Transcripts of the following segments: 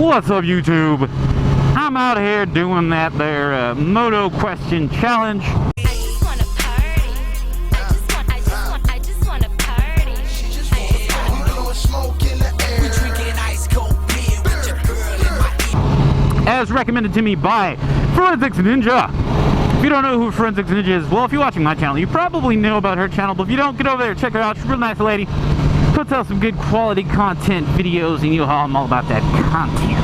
What's up, YouTube? I'm out here doing that there Moto Question challenge. As recommended to me by Forensics Ninja. If you don't know who Forensics Ninja is, well, if you're watching my channel, you probably know about her channel, but if you don't, get over there, check her out. She's a real nice lady. Puts out some good quality content videos, and you know how I'm all about that content.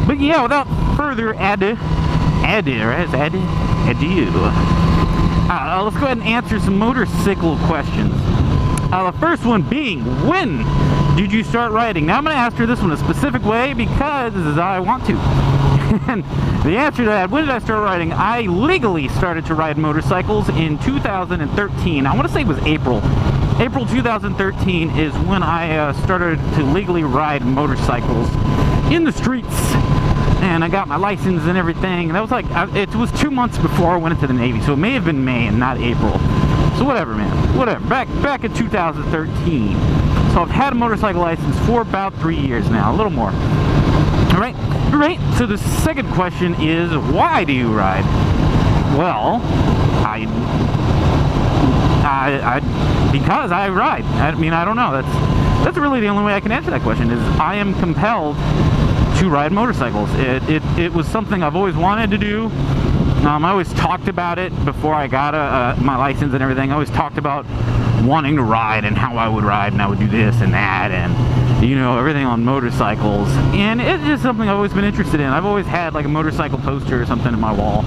But yeah, without further ado, let's go ahead and answer some motorcycle questions. The first one being, when did you start riding? Now I'm going to ask her this one a specific way because I want to. And the answer to that, when did I start riding? I legally started to ride motorcycles in 2013. I want to say it was April. April 2013 is when I started to legally ride motorcycles in the streets. And I got my license and everything. And that was like, it was 2 months before I went into the Navy. So it may have been May and not April. So whatever, man. Whatever. Back in 2013. So I've had a motorcycle license for about 3 years now. A little more. Alright. So the second question is, why do you ride? Well, because I ride. I mean, I don't know. That's really the only way I can answer that question, is I am compelled to ride motorcycles. It was something I've always wanted to do. I always talked about it before I got my license and everything. I always talked about wanting to ride and how I would ride, and I would do this and that, and you know, everything on motorcycles. And it's just something I've always been interested in. I've always had like a motorcycle poster or something in my wall,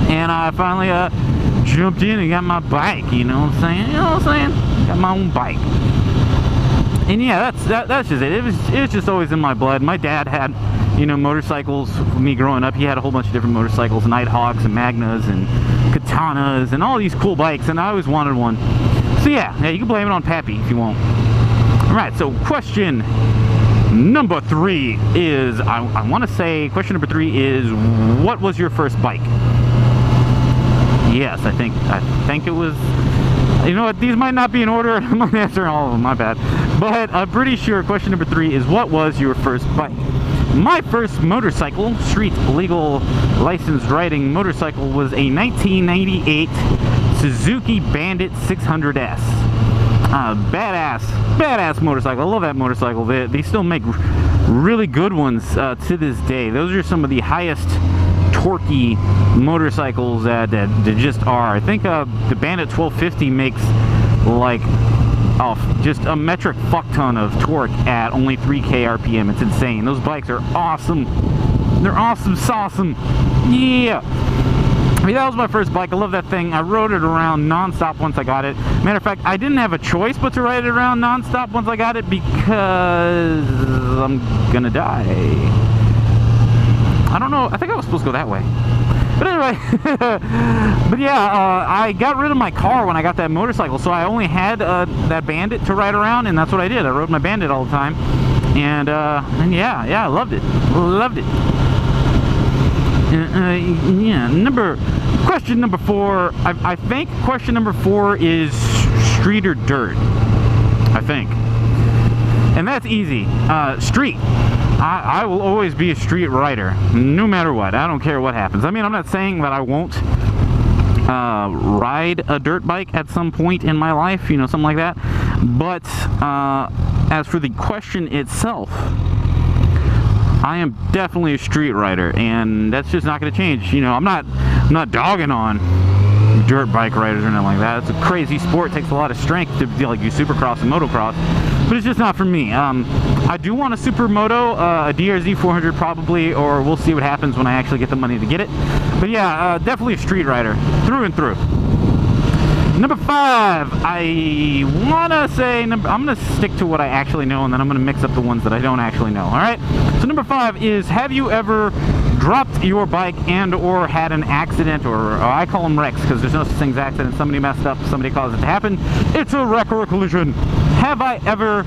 and I finally jumped in and got my bike. You know what I'm saying? You know what I'm saying? Got my own bike. And yeah, that's just it. It was just always in my blood. My dad had, you know, motorcycles for me growing up. He had a whole bunch of different motorcycles, Nighthawks and Magnas and Katanas and all these cool bikes, and I always wanted one. So yeah, you can blame it on Pappy if you want. Alright, so question number 3 is, I want to say, question number 3 is, what was your first bike? Yes, I think it was, you know what, these might not be in order. I'm not answering all of them, my bad. But I'm pretty sure question number 3 is, what was your first bike? My first motorcycle, street legal licensed riding motorcycle, was a 1998 Suzuki Bandit 600S. Badass motorcycle. I love that motorcycle. They still make really good ones to this day. Those are some of the highest torquey motorcycles that just are. I think the Bandit 1250 makes like just a metric fuck ton of torque at only 3k RPM. It's insane. Those bikes are awesome. They're awesome sauceum. Yeah. I mean, that was my first bike. I love that thing. I rode it around non-stop once I got it. Matter of fact, I didn't have a choice but to ride it around non-stop once I got it because I'm gonna die. I don't know. I think I was supposed to go that way. But anyway, but yeah, I got rid of my car when I got that motorcycle, so I only had that Bandit to ride around, and that's what I did. I rode my Bandit all the time, and yeah, I loved it. Yeah, question number 4. I think question number 4 is street or dirt. I think, and that's easy. Street. I will always be a street rider, no matter what. I don't care what happens. I mean, I'm not saying that I won't ride a dirt bike at some point in my life, you know, something like that. But as for the question itself, I am definitely a street rider, and that's just not going to change. You know, I'm not dogging on dirt bike riders or anything like that. It's a crazy sport. It takes a lot of strength to like do supercross and motocross, but it's just not for me. I do want a supermoto, a DRZ 400 probably, or we'll see what happens when I actually get the money to get it. But yeah, definitely a street rider through and through. Number 5, I want to say, I'm going to stick to what I actually know, and then I'm going to mix up the ones that I don't actually know, alright? So number 5 is, have you ever dropped your bike and or had an accident, or I call them wrecks because there's no such thing as accident. Somebody messed up, somebody caused it to happen. It's a wreck or a collision. Have I ever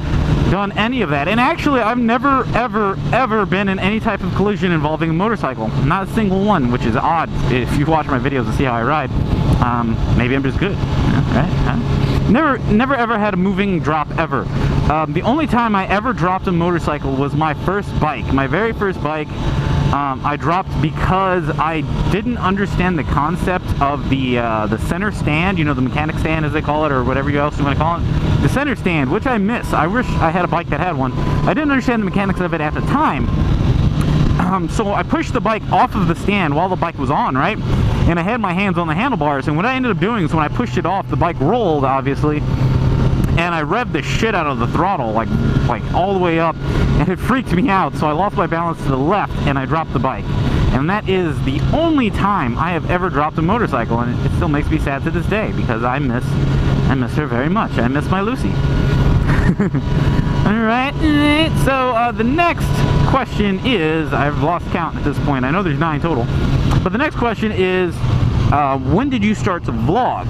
done any of that? And actually, I've never, ever been in any type of collision involving a motorcycle. Not a single one, which is odd if you watch my videos and see how I ride. Maybe I'm just good, right? Never ever had a moving drop ever. The only time I ever dropped a motorcycle was my first bike, my very first bike. I dropped because I didn't understand the concept of the center stand, you know, the mechanic stand as they call it, or whatever else you want to call it. The center stand, which I miss. I wish I had a bike that had one. I didn't understand the mechanics of it at the time. So I pushed the bike off of the stand while the bike was on, right? And I had my hands on the handlebars, and what I ended up doing is when I pushed it off, the bike rolled, obviously, and I revved the shit out of the throttle, like all the way up, and it freaked me out, so I lost my balance to the left, and I dropped the bike. And that is the only time I have ever dropped a motorcycle, and it still makes me sad to this day, because I miss her very much. I miss my Lucy. Alright, so the next question is, I've lost count at this point, I know there's 9 total, but the next question is, when did you start to vlog?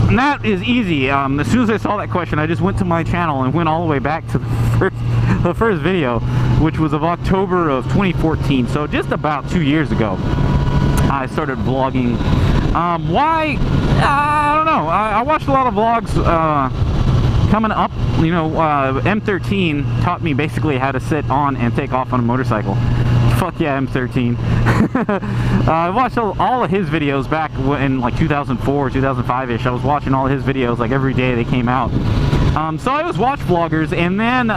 And that is easy. As soon as I saw that question, I just went to my channel and went all the way back to the first video, which was of October of 2014, so just about 2 years ago I started vlogging. Why? I don't know. I watched a lot of vlogs coming up, you know. M13 taught me basically how to sit on and take off on a motorcycle. Fuck yeah, M13. I watched all of his videos back in like 2004, 2005-ish. I was watching all of his videos like every day they came out. So I always watched vloggers, and then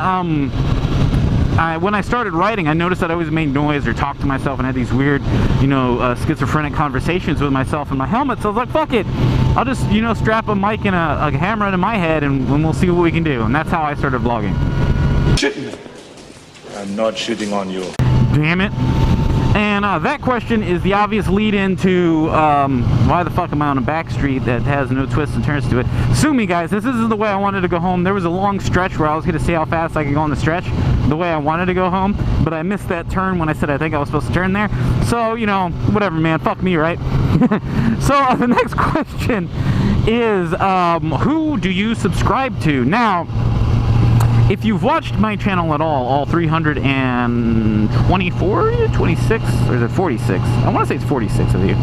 when I started writing, I noticed that I always made noise or talked to myself and had these weird, you know, schizophrenic conversations with myself in my helmet. So I was like, fuck it, I'll just, you know, strap a mic and a camera to my head, and we'll see what we can do. And that's how I started vlogging. I'm not shooting on you. Damn it. And that question is the obvious lead-in to why the fuck am I on a back street that has no twists and turns to it. Sue me, guys. This isn't the way I wanted to go home. There was a long stretch where I was going to see how fast I could go on the stretch the way I wanted to go home, but I missed that turn when I said I think I was supposed to turn there. So, you know, whatever, man. Fuck me, right? So the next question is, who do you subscribe to? Now, if you've watched my channel at all 324, 26, or is it 46? I want to say it's 46 of you.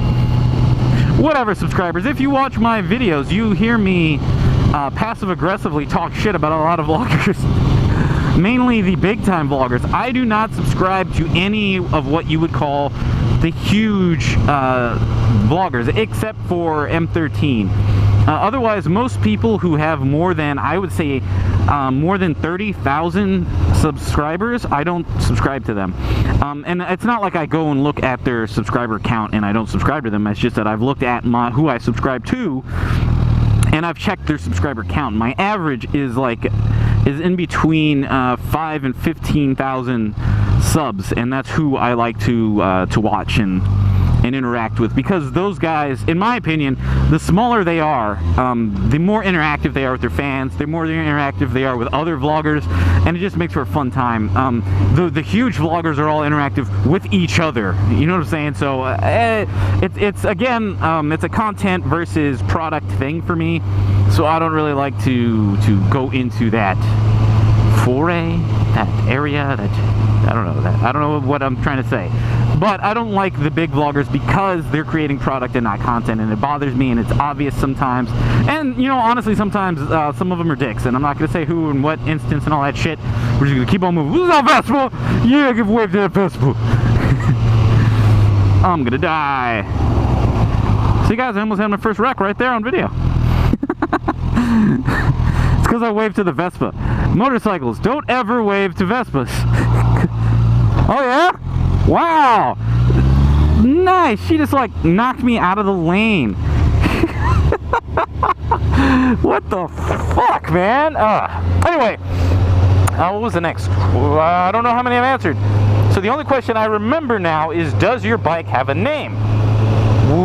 Whatever, subscribers. If you watch my videos, you hear me passive-aggressively talk shit about a lot of vloggers. Mainly the big-time vloggers. I do not subscribe to any of what you would call the huge vloggers, except for M13. Otherwise, most people who have more than, I would say, more than 30,000 subscribers, I don't subscribe to them. And it's not like I go and look at their subscriber count and I don't subscribe to them. It's just that I've looked at who I subscribe to, and I've checked their subscriber count. My average is in between 5 and 15,000 subs, and that's who I like to watch and interact with, because those guys, in my opinion, the smaller they are, the more interactive they are with their fans, the more interactive they are with other vloggers, and it just makes for a fun time. The huge vloggers are all interactive with each other, you know what I'm saying? So it's again, it's a content versus product thing for me, so I don't really like to go into that foray, that area, that I don't know what I'm trying to say. But I don't like the big vloggers because they're creating product and not content, and it bothers me, and it's obvious sometimes. And, you know, honestly, sometimes some of them are dicks, and I'm not going to say who and what instance and all that shit. We're just going to keep on moving. Who's that festival? Yeah, give a wave to that festival. I'm going to die. See, guys, I almost had my first wreck right there on video. It's because I waved to the Vespa. Motorcycles, don't ever wave to Vespas. Oh, yeah? Wow! Nice! She just, like, knocked me out of the lane. What the fuck, man? Anyway, what was the next? I don't know how many I've answered. So the only question I remember now is, does your bike have a name?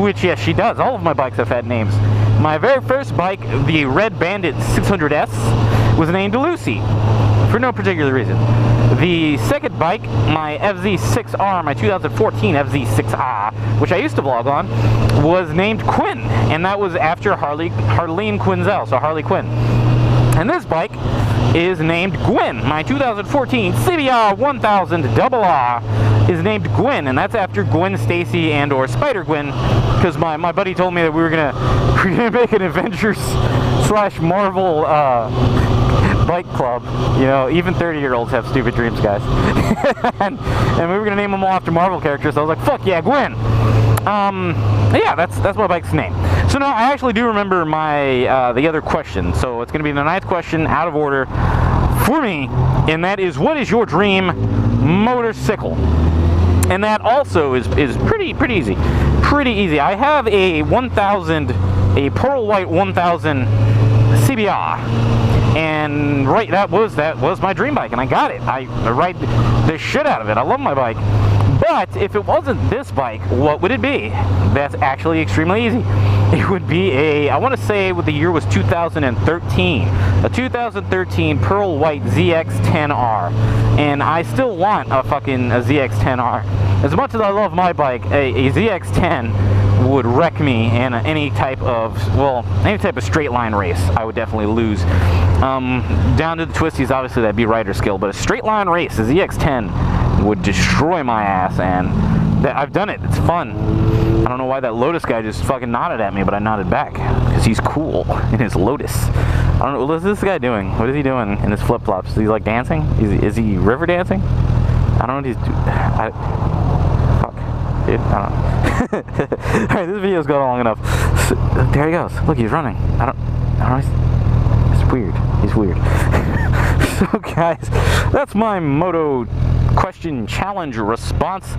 Which, yes, she does. All of my bikes have had names. My very first bike, the Red Bandit 600S, was named Lucy, for no particular reason. The second bike, my FZ6R, my 2014 FZ6R, which I used to vlog on, was named Quinn, and that was after Harleen Quinzel, so Harley Quinn. And this bike is named Gwen. My 2014 CBR 1000 RR is named Gwen, and that's after Gwen Stacy and or Spider-Gwen, because my buddy told me that we were gonna make an Avengers slash Marvel bike club. You know, even 30-year-olds have stupid dreams, guys. and we were gonna name them all after Marvel characters. So I was like, fuck yeah, Gwen. Yeah, that's my bike's name. So now I actually do remember my the other question. So it's gonna be the 9th question, out of order for me, and that is, what is your dream motorcycle? And that also is pretty easy. Pretty easy. I have a 1000, a pearl white 1000 CBR, and that was my dream bike, and I got it. I ride the shit out of it. I love my bike. But if it wasn't this bike, what would it be? That's actually extremely easy. It would be I want to say the year was 2013. A 2013 Pearl White ZX-10R. And I still want a ZX-10R. As much as I love my bike, a ZX-10 would wreck me in any type of straight line race. I would definitely lose. Down to the twisties, obviously that'd be rider skill, but a straight line race, a ZX-10 would destroy my ass, and I've done it. It's fun. I don't know why that Lotus guy just fucking nodded at me, but I nodded back because he's cool in his Lotus. I don't know, what is this guy doing? What is he doing in his flip-flops? Is he like dancing? Is he river dancing? I don't know what he's doing. Fuck. Dude, I don't know. Alright, this video's gone long enough. So, there he goes. Look, he's running. I don't know. It's weird. He's weird. So guys, that's my Moto Question challenge response.